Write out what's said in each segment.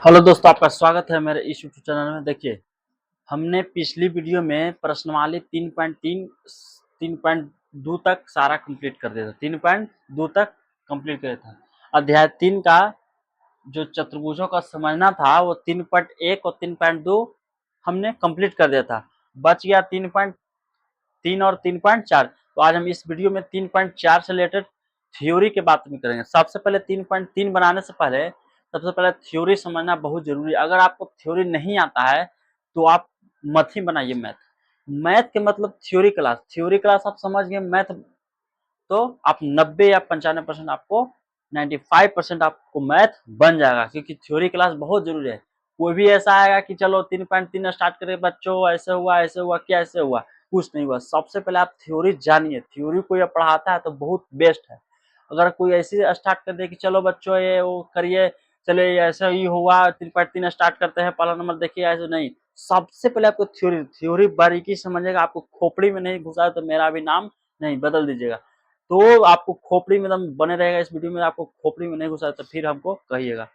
Hello दोस्तों, आपका स्वागत है मेरे इस यूट्यूब चैनल में। देखिए, हमने पिछली वीडियो में प्रश्नावली 3.3 3.2 तक सारा कंप्लीट कर दिया था। 3.2 तक कंप्लीट कर दिया था। अध्याय 3 का जो चतुर्भुजों का समझना था वो 3.1 और 3.2 हमने कंप्लीट कर दिया था। बच गया 3.3 और 3.4। तो आज हम इस वीडियो में 3.4 से रिलेटेड थ्योरी के बात में करेंगे। सबसे पहले 3.3 बनाने से पहले सबसे पहले थ्योरी समझना बहुत जरूरी है। अगर आपको थ्योरी नहीं आता है तो आप मत ही बनाइए मैथ। मैथ के मतलब थ्योरी क्लास आप समझ गए। मैथ तो आप 90 या 95% आपको 95% आपको मैथ बन जाएगा, क्योंकि थ्योरी क्लास बहुत जरूरी है। कोई भी ऐसा आएगा कि चलो 3.3 स्टार्ट करें बच्चों, ऐसे हुआ क्या, ऐसे हुआ, कुछ नहीं हुआ। सबसे पहले आप थ्योरी जानिए। थ्योरी कोई पढ़ाता है तो बहुत बेस्ट है। अगर कोई ऐसे स्टार्ट कर दे कि चलो बच्चों ये वो करिए, चले ऐसा ही हुआ 3.3 स्टार्ट करते हैं, पहला नंबर देखिए, ऐसे नहीं। सबसे पहले आपको थ्योरी बारीकी समझेगा। आपको खोपड़ी में नहीं घुसा तो मेरा भी नाम नहीं, बदल दीजिएगा। तो आपको खोपड़ी में एकदम बने रहेगा। इस वीडियो में आपको खोपड़ी में नहीं घुसा तो फिर हमको कहिएगा।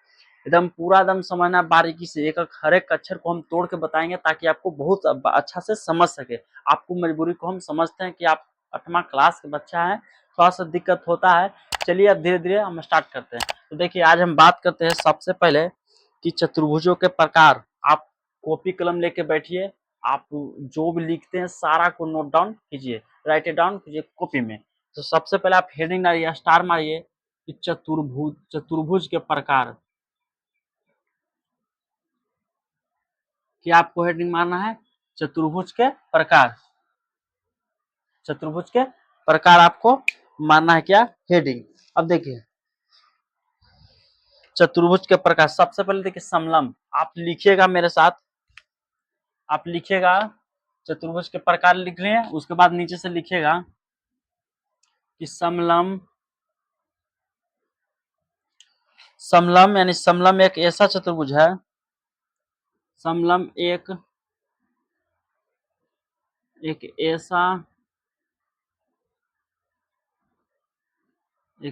एकदम पूरा एकदम समझना बारीकी से, एक हर एक अक्षर को हम तोड़ के बताएंगे ताकि आपको बहुत अच्छा से समझ सके। आपको मजबूरी को हम समझते हैं कि आप 8वां क्लास के बच्चा है, थोड़ा सा दिक्कत होता है। चलिए अब धीरे धीरे हम स्टार्ट करते हैं। तो देखिए, आज हम बात करते हैं सबसे पहले कि चतुर्भुजों के प्रकार। आप कॉपी कलम लेके बैठिए। आप जो भी लिखते हैं सारा को नोट डाउन कीजिए, राइट इट डाउन कीजिए कॉपी में। तो सबसे पहले आप हेडिंग मारिए, स्टार मारिए कि चतुर्भुज के प्रकार। कि आपको हेडिंग मारना है चतुर्भुज के प्रकार। चतुर्भुज के प्रकार आपको मारना है क्या, हेडिंग। अब देखिए चतुर्भुज के प्रकार। सबसे पहले देखिए समलंब। आप लिखिएगा मेरे साथ, आप लिखिएगा चतुर्भुज के प्रकार लिख लिए। उसके बाद नीचे से लिखिएगा कि समलंब। समलंब यानी समलंब एक ऐसा चतुर्भुज है। समलंब एक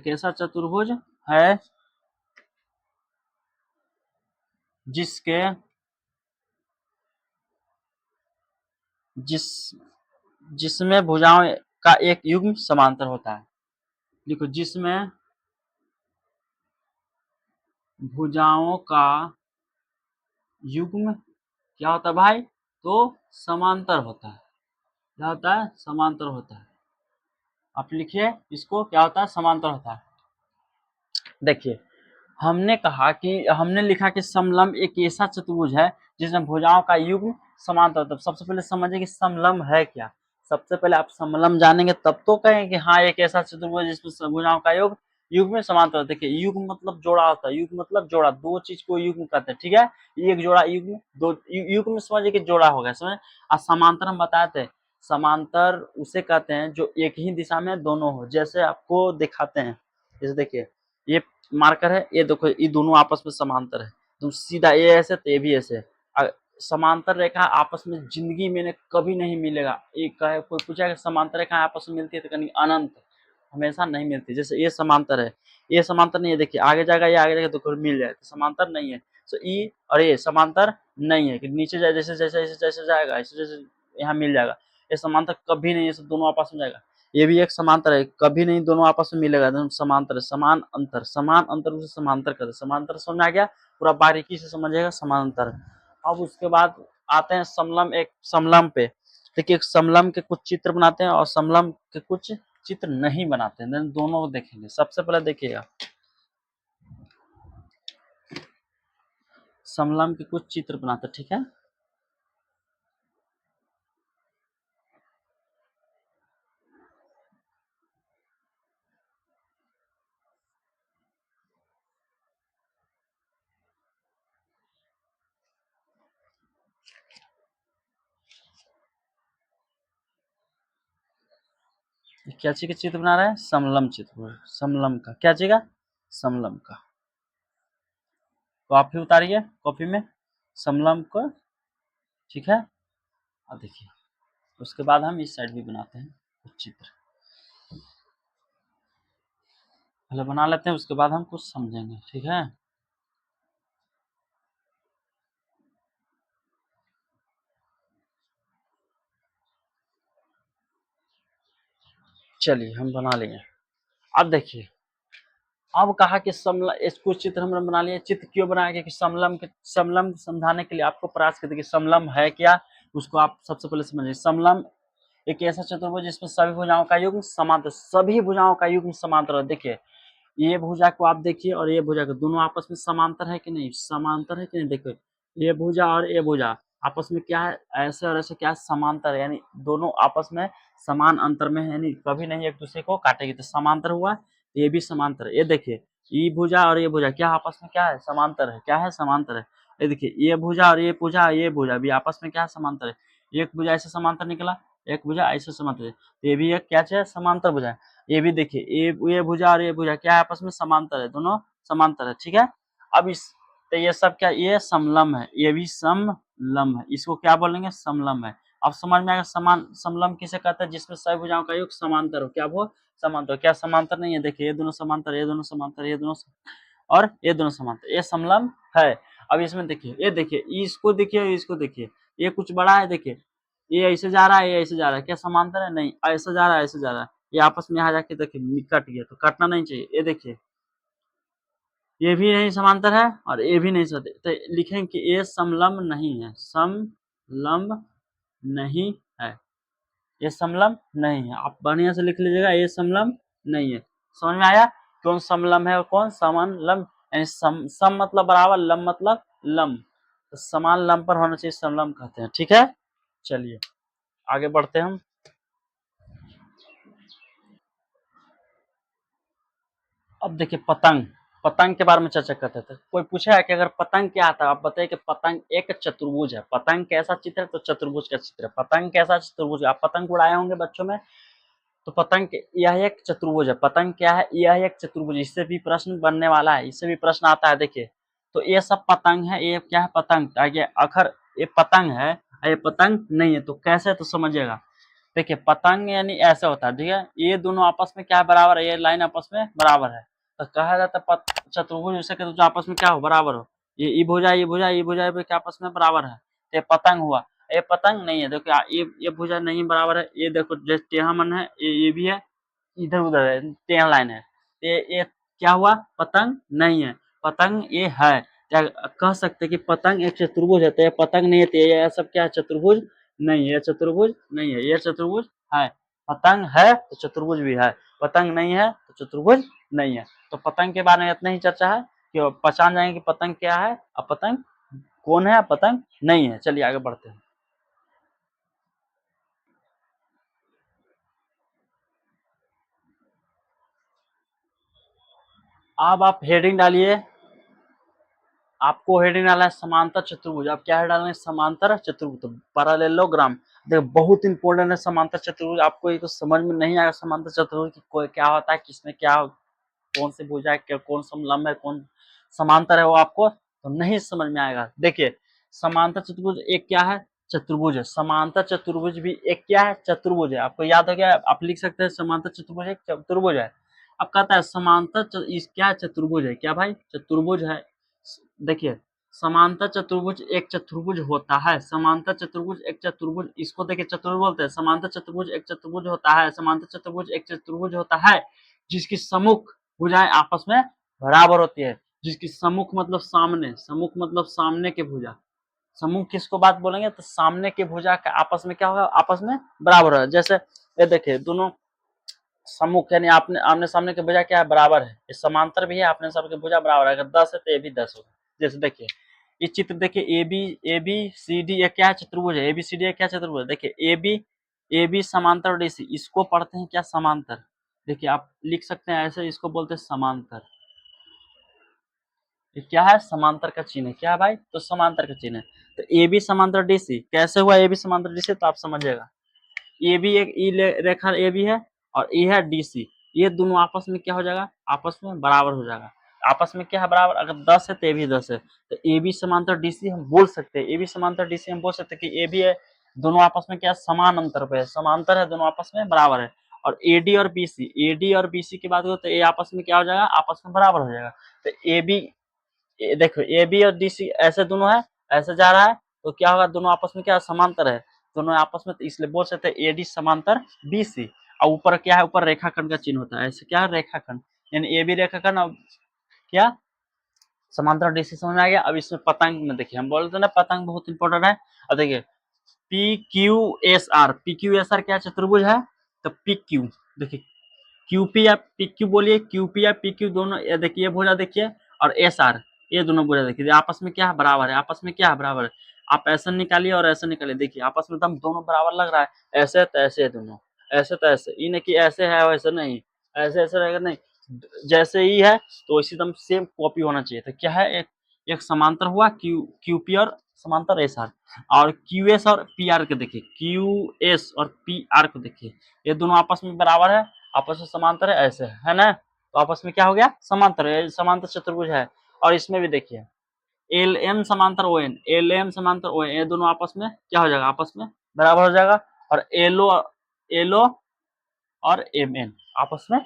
ऐसा चतुर्भुज है जिसके जिस जिसमें भुजाओं का एक युग्म समांतर होता है। देखो, जिसमें भुजाओं का युग्म क्या होता है भाई, तो समांतर होता है। क्या होता है, समांतर होता है। आप लिखिए इसको, क्या होता है, समांतर होता है। देखिए, हमने कहा कि हमने लिखा कि समलंब एक ऐसा चतुर्भुज है जिसमें भुजाओं का युग्म समांतर होता है। सबसे पहले समझिए कि समलंब है क्या। सबसे पहले आप समलंब जानेंगे तब तो कहेंगे कि हाँ एक ऐसा चतुर्भुज जिसमें भुजाओं का युग्म में समांतर होता है। देखिए, युग्म मतलब जोड़ा होता है। युग्म मतलब जोड़ा, दो चीज को युग्म कहते हैं, ठीक है। एक जोड़ा युग्म, दो युग्म समझिए कि जोड़ा हो गया, समझ। और समांतर हम बताए थे, समांतर उसे कहते हैं जो एक ही दिशा में दोनों हो। जैसे आपको दिखाते हैं, जैसे देखिए ये मार्कर है, ये देखो ये दोनों आपस में समांतर है। तुम सीधा ये ऐसे तो ये भी ऐसे। समांतर रेखा आपस में जिंदगी में कभी नहीं मिलेगा। एक कहे कोई पूछा समांतर रेखा आपस में मिलती है तो कहीं अनंत, हमेशा नहीं मिलती। जैसे ये समांतर है, ये समांतर नहीं है। देखिए आगे जाएगा, ये आगे जाएगा तो फिर मिल जाए, तो समांतर नहीं है। तो ई और ये समांतर नहीं है कि नीचे जाए, जैसे जैसे जैसे जैसे जाएगा ऐसे जैसे यहाँ मिल जाएगा। ये समांतर कभी नहीं है, सब दोनों आपस में जाएगा। ये भी एक समांतर है, कभी नहीं दोनों आपस में मिलेगा। समांतर है, समान अंतर उसे समांतर कहते हैं। समांतर समझ में आ गया, पूरा बारीकी से समझिएगा समांतर। अब उसके बाद आते हैं समलंब। एक समलंब पे देखिए, समलंब के कुछ चित्र बनाते हैं और समलंब के कुछ चित्र नहीं बनाते हैं, दोनों को देखेंगे। सबसे पहले देखिएगा समलंब के कुछ चित्र बनाते हैं, ठीक है। क्या चीज का चित्र बना रहे हैं, समलंब चित्र। समलंब का क्या चीज का, समलंब का। तो आप भी उतारिए कॉपी में समलंब को, ठीक है। अब देखिए उसके बाद हम इस साइड भी बनाते हैं कुछ चित्र। पहले बना लेते हैं, उसके बाद हम कुछ समझेंगे, ठीक है। चलिए हम बना लेंगे। अब देखिए, अब कहा कि समलम, इसको चित्र हमने बना लिया। चित्र क्यों बनाया? क्योंकि समलम समझाने के लिए आपको प्रयास करते कि समलम है क्या, उसको आप सबसे पहले समझिए। समलम एक ऐसा चतुर्भुज जिसमें सभी भुजाओं का युग्म समांतर, सभी भुजाओं का युग्म समांतर है। देखिए ये भुजा को आप देखिए और ये भुजा को, दोनों आपस में समांतर है कि नहीं, समांतर है कि नहीं। देखो ये भुजा और ये भुजा आपस में क्या है, ऐसे और ऐसे क्या है, समांतर है, यानी दोनों आपस में समान अंतर में है, यानी कभी नहीं एक दूसरे को काटेगी, तो समांतर हुआ। ये भी समांतर है। ये देखिए ये भुजा और ये भुजा क्या आपस में क्या है, समांतर है। क्या है, समांतर है। ये देखिए ये भुजा और ये भुजा भी आपस में क्या है, समांतर है। एक भुजा ऐसे समांतर निकला, एक भुजा ऐसे समांतर है, तो ये भी एक क्या है, समांतर भुजा है। ये भी देखिए ये भुजा और ये भुजा क्या है, आपस में समांतर है, दोनों समांतर है। ठीक है, अब इस, तो ये सब क्या, ये समलम है, ये भी समलम है, इसको क्या बोलेंगे, समलम है। अब समझ में आएगा समान समलम किसे कहते हैं, जिसमें सभी भुजाओं का योग समांतर हो। क्या वो समांतर, क्या समांतर नहीं है। देखिए ये दोनों समांतर, ये दोनों समांतर, ये दोनों और ये दोनों समांतर, ये समलम है। अब इसमें देखिए, ये देखिए इसको देखिए, इसको देखिए, ये कुछ बड़ा है, देखिए ये ऐसे जा रहा है, ये ऐसे जा रहा है, क्या समांतर है, नहीं, ऐसे जा रहा है, ऐसे जा रहा है, ये आपस में यहाँ जाके देखिए कट गया, तो कटना नहीं चाहिए। ये देखिए ये भी नहीं समांतर है और ये भी नहीं समांतर, तो लिखेंगे कि ये समलम नहीं है, समलम नहीं है, ये समलम नहीं है। आप बढ़िया से लिख लीजिएगा, ये समलम नहीं है। समझ में आया कौन समलम है और कौन समान लम, यानी सम मतलब बराबर, लम मतलब लम, तो समान लम पर होना चाहिए, समलम कहते हैं। ठीक है, चलिए आगे बढ़ते हैं हम। अब देखिए पतंग, पतंग के बारे में चर्चा करते थे। कोई पूछा है कि अगर पतंग क्या आता है, आप बताइए कि पतंग एक चतुर्भुज है। पतंग कैसा चित्र है, तो चतुर्भुज का चित्र है। पतंग कैसा चतुर्भुज है, आप पतंग उड़ाए होंगे बच्चों में, तो पतंग यह एक चतुर्भुज है। पतंग क्या है, यह एक चतुर्भुज, इससे भी प्रश्न बनने वाला है, इससे भी प्रश्न आता है। देखिए तो ये सब पतंग है, ये क्या है, पतंग, आगे अखर, ये पतंग है, ये पतंग नहीं है, तो कैसे, तो समझिएगा। देखिए पतंग यानी ऐसा होता है, ठीक है, ये दोनों आपस में क्या है, बराबर है, ये लाइन आपस में बराबर है, तो कहा जाता है चतुर्भुज उसे कहते हैं जो आपस में क्या हो, बराबर हो। ये भुजा, ये भुजा, ये भुजा क्या आपस में बराबर है, तो ये पतंग हुआ। ये पतंग नहीं है, देखो ये भुजा नहीं बराबर है, ये देखो जैसे टेढ़ा मन है, ये भी है, इधर उधर है, टेढ़ा लाइन है, ये क्या हुआ, पतंग नहीं है। पतंग ये है, क्या कह सकते कि पतंग एक चतुर्भुज है, तो ये पतंग नहीं है, तो ये सब क्या है, चतुर्भुज नहीं है, चतुर्भुज नहीं है, ये चतुर्भुज है। पतंग है तो चतुर्भुज भी है, पतंग नहीं है तो चतुर्भुज नहीं है। तो पतंग के बारे में इतना ही चर्चा है कि पहचान जाएंगे कि पतंग क्या है और पतंग कौन है, पतंग नहीं है। चलिए आगे बढ़ते हैं। अब आप हेडिंग डालिए, आपको हेडिंग डालना है समांतर चतुर्भुज। आप क्या है डालना है, समांतर चतुर्भुज, तो पैरेललोग्राम। देखो बहुत इंपॉर्टेंट है समांतर चतुर्भुज, आपको ये तो समझ में नहीं आएगा समांतर चतुर्भुज की कोई क्या होता है, किसमें क्या, कौन से भुजा है, कौन समलंब है, कौन समांतर है, वो आपको तो नहीं समझ में आएगा। देखिए समांतर चतुर्भुज एक क्या है, चतुर्भुज है। समांतर चतुर्भुज भी एक क्या है, चतुर्भुज है। आपको याद हो गया, आप लिख सकते हैं समांतर चतुर्भुज एक चतुर्भुज है। अब कहता है समांतर इस क्या चतुर्भुज है, क्या भाई, चतुर्भुज है। देखिए समांतर चतुर्भुज एक चतुर्भुज होता है, समांतर चतुर्भुज एक चतुर्भुज, इसको देखिए चतुर्भुज बोलते हैं। समांतर चतुर्भुज एक चतुर्भुज होता है, समांतर चतुर्भुज एक चतुर्भुज होता है जिसकी सम्मुख भुजाएं आपस में बराबर होती है। जिसकी सम्मुख मतलब सामने, सम्मुख मतलब सामने के भुजा, सम्मुख किसको बात बोलेंगे, तो सामने के भुजा का आपस में क्या होगा, आपस में बराबर है। जैसे ये देखिए दोनों सम्मुख यानी आपने आमने सामने के भुजा क्या है, बराबर है। ये समांतर भी है, आपने सामने के भुजा बराबर है। अगर 10 है तो ये भी 10 होगा। जैसे देखिए ये चित्र देखिए, ए बी सी डी ये क्या है, चतुर्भुज है। ए बी सी डी क्या चतुर्भुज है। देखिए ए बी समांतर और डीसी, इसको पढ़ते हैं क्या, समांतर। देखिए आप लिख सकते हैं ऐसे, इसको बोलते हैं समांतर। ये क्या है, समांतर का चिन्ह है। क्या भाई, तो समांतर का चिन्ह है। तो ए बी समांतर डीसी कैसे हुआ, ए बी समांतर डीसी, तो आप समझिएगा ये भी एक ई रेखा ए बी है और ये है डीसी, ये दोनों आपस में क्या हो जाएगा, आपस में बराबर हो जाएगा। आपस में क्या है, बराबर। अगर 10 है तो ये भी 10 है, तो ए बी समांतर डीसी हम बोल सकते हैं, ए बी समांतर डीसी हम बोल सकते हैं कि ए बी है, दोनों आपस में क्या समान अंतर पे है, समांतर है, दोनों आपस में बराबर है। और एडी और बीसी, एडी और बीसी की बात करो तो ये आपस में क्या हो जाएगा, आपस में बराबर हो जाएगा। तो ए बी, देखो ए बी और डी सी ऐसे दोनों है, ऐसे जा रहा है, तो क्या होगा, दोनों आपस में क्या समांतर है, दोनों आपस में, तो इसलिए बोल सकते हैं एडी समांतर बीसी। और ऊपर क्या है, ऊपर रेखाखंड का चिन्ह होता है, ऐसे क्या है रेखाखंड, यानी ए बी रेखाखंड। अब क्या समांतर डीसी समझ में आ गया। अब इसमें पतंग में देखिए, हम बोलते हैं ना पतंग बहुत इंपॉर्टेंट है। अब देखिए P Q S R, P Q S R क्या चतुर्भुज है, तो पी क्यू देखिए क्यूपी या पी क्यू बोलिए, क्यूपी या पी क्यू दोनों, ये देखिए भुजा देखिए, और एस आर ये दोनों भुजा देखिए आपस में क्या है, बराबर है, आपस में क्या है, बराबर है। आप ऐसा निकालिए और ऐसा निकालिए, देखिए आपस में एकदम दोनों बराबर लग रहा है, ऐसे तो ऐसे है दोनों, ऐसे तो ऐसे, ये नहीं कि ऐसे है वैसे नहीं, ऐसे ऐसे रहेगा नहीं, जैसे ही है तो वैसे एकदम सेम कॉपी होना चाहिए। तो क्या है, एक एक समांतर हुआ क्यू क्यूपी और समांतर एस आर, और क्यू एस और पी आर को देखिए, क्यू एस और पी आर को देखिए, ये दोनों आपस में बराबर है, आपस में समांतर है, ऐसे है ना, तो आपस में क्या हो गया, समांतर है, समांतर चतुर्भुज है। और इसमें भी देखिए एल एम समांतर ओ एन, एल एम समांतर ओ एन, ये दोनों आपस में क्या हो जाएगा, आपस में बराबर हो जाएगा। और एलो एलो और एम एन आपस में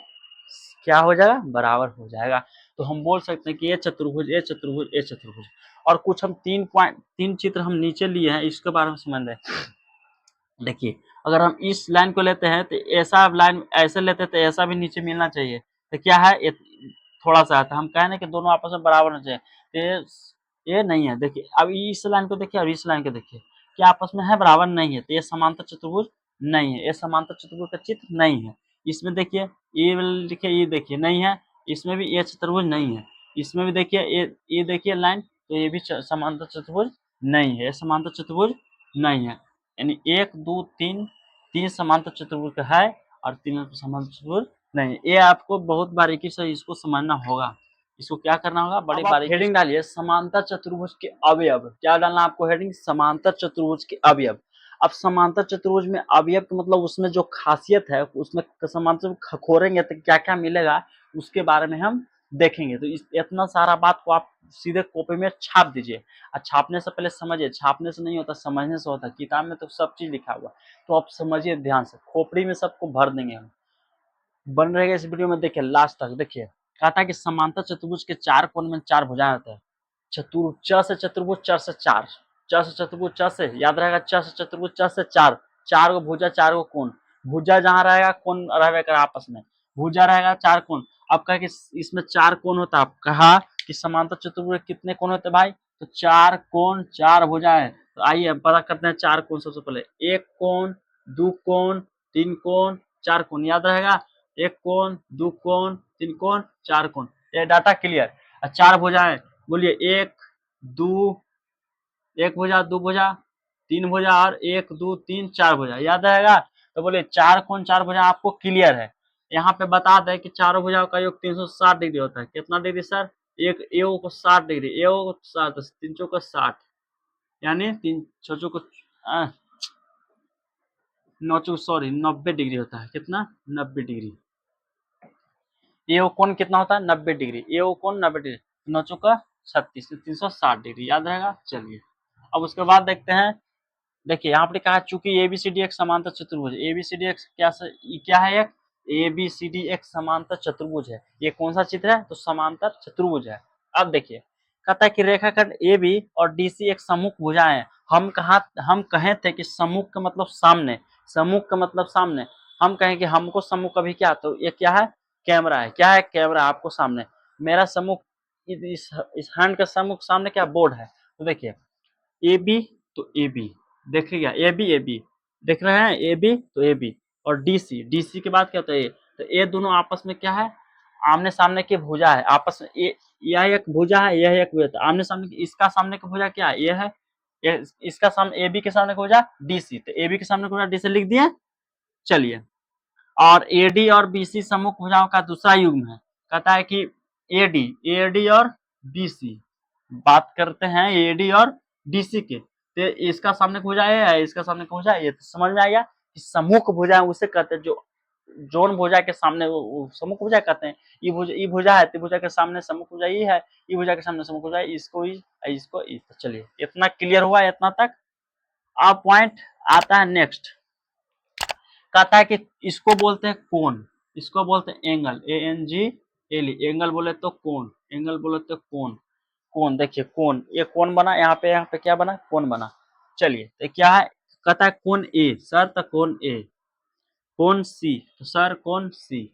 क्या हो जाएगा, बराबर हो जाएगा। तो हम बोल सकते हैं कि ये चतुर्भुज, ये चतुर्भुज, ये चतुर्भुज। और कुछ हम 3 चित्र हम नीचे लिए हैं, इसके बारे में समझ रहे। देखिए अगर हम इस लाइन को लेते हैं तो ऐसा लाइन ऐसे लेते हैं तो ऐसा भी नीचे मिलना चाहिए, तो क्या है थोड़ा सा आता है, हम कहें ना कि दोनों आपस में बराबर होना चाहिए, तो ये नहीं है। देखिए अब इस लाइन को देखिए और इस लाइन को देखिए, क्या आपस में है, बराबर नहीं है, तो ये समांतर चतुर्भुज नहीं है, ये समांतर चतुर्भुज का चित्र नहीं है। इसमें देखिए ये देखिए, ये देखिए नहीं है, इसमें भी ये चतुर्भुज नहीं है, इसमें भी देखिए ये देखिए लाइन, तो ये भी समांतर चतुर्भुज नहीं है, ये समांतर चतुर्भुज नहीं है। यानी 1 2 3 3 समांतर चतुर्भुज का है और 3 समांतर चतुर्भुज नहीं है। ये आपको बहुत बारीकी से इसको समझना होगा, इसको क्या करना होगा, बड़ी बारीकी। हेडिंग डालिए समांतर चतुर्भुज के अवयव, क्या डालना आपको हेडिंग, समांतर चतुर्भुज के अवयव। अब समांतर चतुर्भुज में अवयव का मतलब उसमें जो खासियत है, उसमें समांतर खोलेंगे तो क्या क्या मिलेगा उसके बारे में हम देखेंगे। तो इतना सारा बात को आप सीधे कॉपी में छाप दीजिए, और छापने से पहले समझिए, छापने से नहीं होता, समझने से होता है। किताब में तो सब चीज लिखा हुआ, तो आप समझिए ध्यान से, खोपड़ी में सबको भर देंगे हम। बन रहेगा इस वीडियो में, देखिए लास्ट तक देखिए। कहता है कि समांतर चतुर्भुज के 4 कोण में 4 भुजाएं होते हैं। च से चतुर्भुज, च से 4, च से चतुर्भुज, च से याद रहेगा, च से चतुर्भुज, च से 4, 4 गो भुजा, 4 गो कोण, भुजा जहां रहेगा कोण रहेगा आपस में, भुजा रहेगा 4 कोण। अब कहा कि इसमें 4 कोण होता है, कहा कि समांतर चतुर्भुज कितने कोण होते हैं भाई, तो 4 कोण 4 भुजाएं। तो आइए पता करते हैं 4 कोण। सबसे पहले 1 कोण, 2 कोण, 3 कोण, 4 कोण, याद रहेगा, 1 कोण, 2 कोण, 3 कोण, 4 कोण, ये डाटा क्लियर। 4 भुजाएं बोलिए, 1 2, 1 भुजा, 2 भुजा, 3 भुजा, और 1 2 3 4 भुजा, याद रहेगा। तो बोलिए 4 कोण 4 भुजा आपको क्लियर है। यहाँ पे बता दें कि चारों भुजाओं का योग 360 डिग्री होता है। कितना डिग्री सर, एक एओ को 60 डिग्री, एओ को 60, 3 चौका 60, यानी 3 छो को 9 चौक सॉरी 90 डिग्री होता है। कितना, 90 डिग्री। एओ कोण कितना होता है, 90 डिग्री, एओ कोण 90 डिग्री, 9 चौका 36, 360 डिग्री, याद रहेगा। चलिए अब उसके बाद देखते हैं। देखिए यहाँ पे कहा चूंकि एबीसीडी एक समांतर चतुर्भुज, एबीसीडी एक क्या है, एक एबीसीडी एक समांतर चतुर्भुज है। ये कौन सा चित्र है, तो समांतर चतुर्भुज है। अब देखिए कहता है कि रेखाखंड ए बी और डीसी एक सम्मुख भुजाएं हैं। हम कहे थे कि सम्मुख का मतलब सामने, सम्मुख का मतलब सामने, हम कहें कि हमको सम्मुख अभी क्या, तो ये क्या है, कैमरा है। क्या है, कैमरा आपको सामने, मेरा सम्मुख इस हैंड का सम्मुख सामने क्या, बोर्ड है। तो देखिए ए बी, तो ए बी देखिएगा, ए बी, ए बी देख रहे हैं, ए बी तो ए बी, और डी सी, डी सी के बाद क्या होता है ए, तो ये दोनों आपस में क्या है, आमने सामने की भुजा है आपस में। यह एक भुजा है, यह एक भुजा है, आमने सामने की, इसका सामने की भुजा क्या है, ये है, इसका सामने ए बी के सामने की भुजा डी सी, तो ए बी के सामने की भुजा डी सी लिख दिए। चलिए और एडी और बीसी सम्मुख भुजाओं का दूसरा युग्म है। कहता है कि एडी, एडी और बीसी, बात करते हैं एडी और डीसी के, तो इसका सामने भुजा है, इसका सामने भुजा है, ये तो समझ में आ गया कि सम्मुख भुजा उसे कहते हैं जो जोन भुजा के सामने वो सम्मुख भुजा कहते हैं। ई भुजा है, त्रिभुजा के सामने सम्मुख भुजा ई है, ई भुजा के सामने सम्मुख भुजा इसको इसको इस। चलिए इतना क्लियर हुआ इतना तक। अब पॉइंट आता है नेक्स्ट, कहता है कि इसको बोलते हैं कोण, इसको बोलते हैं angle, A N G L, angle बोले तो कोण, एंगल बोले तो कोण। कोण देखिए कोण, ये कोण बना, यहाँ पे क्या बना, कोण बना। चलिए तो क्या है, कहता है कोण ए, सर तो कोण ए, कोण सी, तो सर कोण सी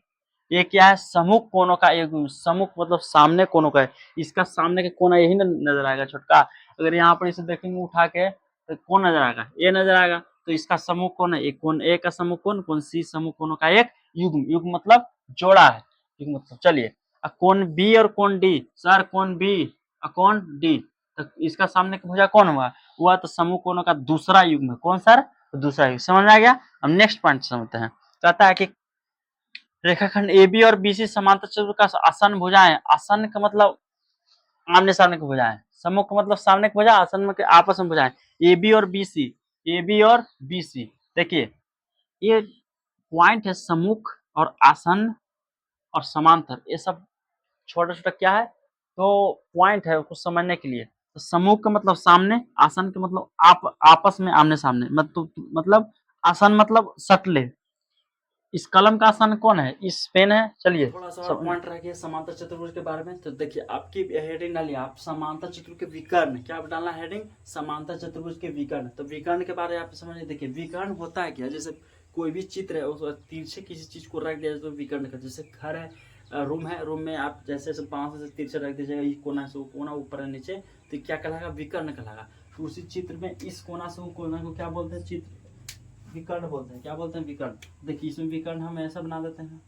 ये क्या है, सम्मुख कोनों का एक, सम्मुख मतलब सामने कोनों का है, इसका सामने का कोना यही नजर आएगा छोटका। अगर यहाँ पर इसे देखेंगे उठा के तो कौन नजर आएगा, ये नजर आएगा, तो इसका सम्मुख कोण है, एक कोण ए का सम्मुख कोण, कोण सी सम्मुख कोनों का एक युग्म, युग्म मतलब जोड़ा है, युग्म मतलब। चलिए कोण बी और कोण डी, सर कोण बी और कोण डी, तो इसका सामने का भुजा कौन हुआ तो समूह कोणों का दूसरा युग्म है, कौन सर, तो दूसरा युग्म। समझ आ गया। हम नेक्स्ट पॉइंट समझते हैं। कहता है कि रेखाखंड ए बी और बी सी समांतर चतुर्भुज का आसन भुजाएं, आसन का मतलब आमने सामने की भुजाएं, सम्मुख का मतलब सामने की भुजा, आसन में आपस में भुजाएं, ए बी और बी सी, ए बी और बी सी। देखिए ये पॉइंट है, सम्मुख और आसन और समांतर, ये सब छोटा छोटा क्या है, तो पॉइंट है उसको समझने के लिए। तो सम्मुख का मतलब सामने, आसन का मतलब आप आपस में आमने सामने, मतलब आसन मतलब सटले। इस कलम का आसन कौन है, इस पेन है। चलिए थोड़ा सा और पॉइंट रह गया समांतर चतुर्भुज के बारे में। तो देखिए आपकी हेडिंग डालिए आप, समांतर चतुर्भुज के विकर्ण, क्या डालना हेडिंग, समांतर चतुर्भुज के विकर्ण। तो विकर्ण के बारे में आप समझिए। देखिए विकर्ण होता है क्या, जैसे कोई भी चित्र है उस तिरछे किसी चीज को रख दिया तो विकर्ण का, जैसे घर है, रूम है, रूम में आप जैसे बांस से तिरछे रख दीजिएगा, ये कोना से वो कोना, ऊपर है नीचे, तो क्या कहलाएगा, विकर्ण कहलाएगा। तो उसी चित्र में इस कोना से वो कोना को क्या बोलते हैं, चित्र विकर्ण बोलते हैं। क्या बोलते हैं, विकर्ण। देखिए इसमें विकर्ण हम ऐसा बना देते हैं,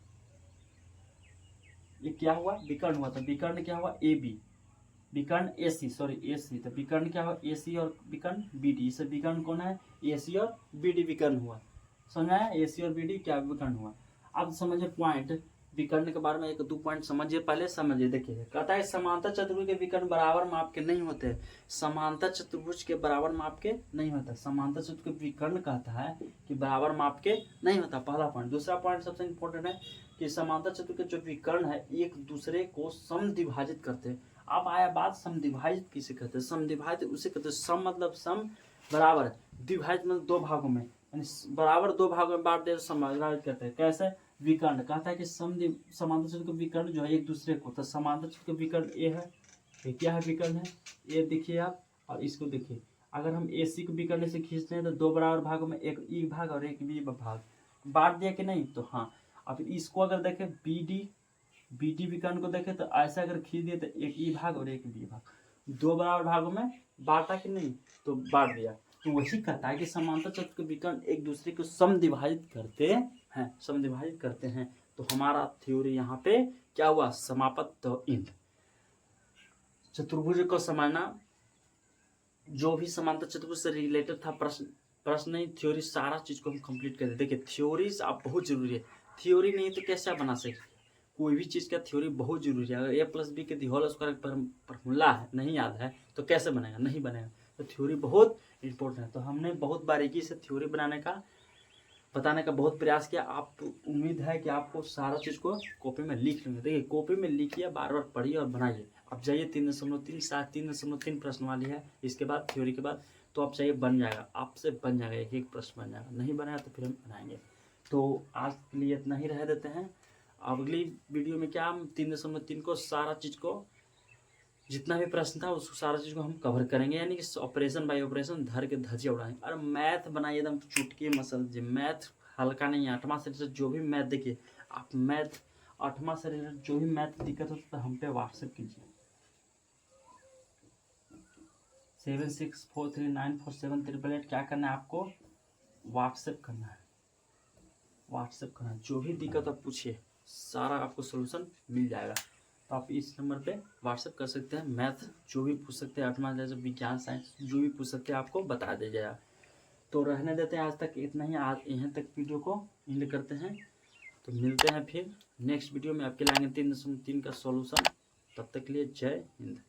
ये क्या हुआ, विकर्ण हुआ। तो विकर्ण क्या हुआ, ए बी, विकर्ण ए सी, सॉरी ए सी, तो विकर्ण क्या हुआ, ए सी और विकर्ण बी डी। इसे विकर्ण कौन है, ए सी और बी डी विकर्ण हुआ। समझ आया, ए सी और बी डी क्या विकर्ण हुआ। अब समझिए पॉइंट विकर्ण के बारे में, एक दो पॉइंट समझिए, पहले समझिए। देखिए कहता है समांतर चतुर्भुज के विकर्ण बराबर माप के नहीं होते, समांतर चतुर्भुज के बराबर माप के नहीं होता। समांतर चतुर्भुज के विकर्ण कहता है कि बराबर माप के नहीं होता, पहला पॉइंट। दूसरा पॉइंट सबसे इंपॉर्टेंट है कि समांतर चतुर्भुज के जो विकर्ण है एक दूसरे को समद्विभाजित करते हैं। अब आया बात समद्विभाजित किसे कहते हैं, समद्विभाजित उसे कहते हैं, सम मतलब सम बराबर, द्विभाजित मतलब दो भागों में, बराबर दो भागों में बांट दे तो समद्विभाजित करते हैं। कैसे, विकर्ण कहता है कि समांतर चतुर्भुज के विकर्ण जो है एक दूसरे को, तो समांतर चतुर्भुज के विकर्ण ए है, ये क्या है विकर्ण है, ये देखिए आप, और इसको देखिए। अगर हम ए सी को विकर्ण से खींचते हैं तो दो बराबर भागों में, एक ई भाग और एक बी भाग, बांट दिया कि नहीं, तो हाँ। अब इसको अगर देखें बी डी विकर्ण को देखें तो ऐसा अगर खींच दिए तो एक ई भाग और एक बी भाग, दो बराबर भागों में बांटा कि नहीं, तो बांट दिया। तो वही कहता है कि समांतर चतुर्भुज के विकर्ण एक दूसरे को समद्विभाजित करते हैं, समद्विभाजित करते हैं। तो हमारा थ्योरी यहाँ पे क्या हुआ, समापत इंद। चतुर्भुज को समझना, जो भी समांतर चतुर्भुज से रिलेटेड था प्रश्न नहीं, थ्योरी सारा चीज को हम कंप्लीट कर दे। देखिए थ्योरीज आप बहुत जरूरी है, थ्योरी नहीं तो कैसे आप बना सकते, कोई भी चीज का थ्योरी बहुत जरूरी है। अगर ए प्लस बी के होल स्क्वायर फॉर्मूला है नहीं याद है तो कैसे बनेगा, नहीं बनेगा। तो थ्योरी बहुत इंपॉर्टेंट है। तो हमने बहुत बारीकी से थ्योरी बताने का बहुत प्रयास किया। आप उम्मीद है कि आपको सारा चीज को कॉपी में लिख लेंगे। देखिए कॉपी में लिखिए, बार बार पढ़िए और बनाइए। अब जाइए 3.3 साथ 3.3 प्रश्न वाली है, इसके बाद थ्योरी के बाद, तो आप चाहिए बन जाएगा, आपसे बन जाएगा, एक एक प्रश्न बन जाएगा। नहीं बनाया तो फिर हम बनाएंगे। तो आज के लिए इतना ही रह देते हैं। अगली वीडियो में क्या, हम 3.3 को सारा चीज को, जितना भी प्रश्न था उस सारा चीज को हम कवर करेंगे, यानी कि ऑपरेशन बाय ऑपरेशन धर के धज्जियां उड़ाएंगे। अरे मैथ बनाइए एकदम चुटकी मसल जी, मैथ हल्का नहीं है। 8वां से रिलेटेड जो भी मैथ, देखिए आप मैथ 8वां से रिलेटेड जो भी मैथ दिक्कत हो तो हम पे व्हाट्सएप कीजिए 7643947888। क्या करना है आपको, व्हाट्सएप करना है, व्हाट्सएप करना है। जो भी दिक्कत आप पूछिए, सारा आपको सोल्यूशन मिल जाएगा। तो आप इस नंबर पे व्हाट्सएप कर सकते हैं, मैथ जो भी पूछ सकते हैं, 8वां जैसे विज्ञान साइंस जो भी पूछ सकते हैं आपको बता दिया जाएगा। तो रहने देते हैं आज तक इतना ही, आज यहाँ तक वीडियो को एंड करते हैं। तो मिलते हैं फिर नेक्स्ट वीडियो में, आपके लाएंगे 3.3 का सॉल्यूशन। तब तक के लिए जय हिंद।